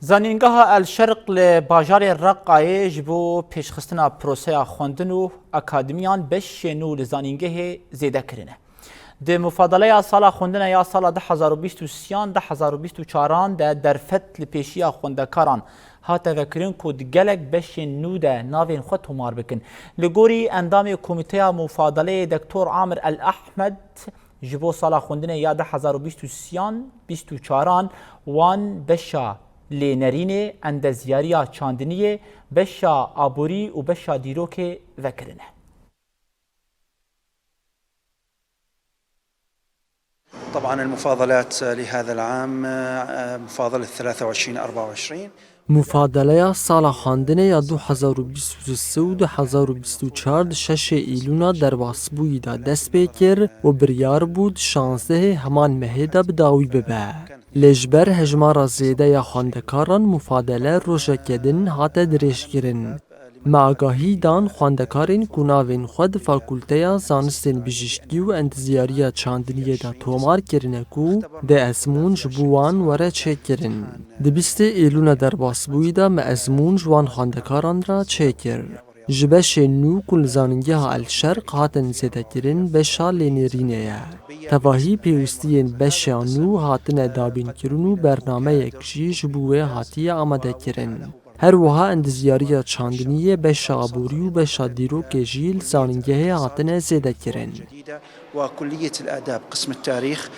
زانینگاه الشرق لباجار رقایه جبو پیشخستنا پروسه خواندن و اکادمیان بش نو لزانینگه زیده کرنه. ده مفادله سال خواندن یا سال 2023 ده درفت لپیشی خواندکاران هاته وکرین کود گلک بش نو ده ناوین خود همار بکن. لگوری اندام کمیته مفادله دکتور عامر الاحمد جبو سال خواندن یا 2023 وان بشا لنرینه اندزیاریا چاندنیه بشا آبوری و بشا دیروک وکرنه. طبعا المفاضلات لهذا العام مفاضلة 23-24 مفادله سال خواندن یا 2023 و 2024 6 ایلونا در واسبوی دا دست بکر و بریار بود 16 همان مهدا بداوی ببه. لجبر هجمار زیده یا خواندکاران مفادله روشکدن هات درش کرن. معگاهی دان خواندکارین کناوین خود فاکولته زانستین بجشتگی و انتزیاری چاندنیه دا تومار کرنه کو ده ازمون جبوان وره چه کرن. ده 20 ایلون در باسبوی دا ازمون جوان خواندکاران را چه کر. جبش نو کل زاننگه الشرق هاتن زیده کرن بشا لینرینه. تواهی پیوستین بشا نو هاتن دابین کرنو برنامه یکشی جبوه هاتی آمده کرن. هر وها اندزیاری چاندنیه بشا آبوری و بشا دیروک جیل زاننگه هاتن زیده کرن. وكلية الآداب قسم التاريخ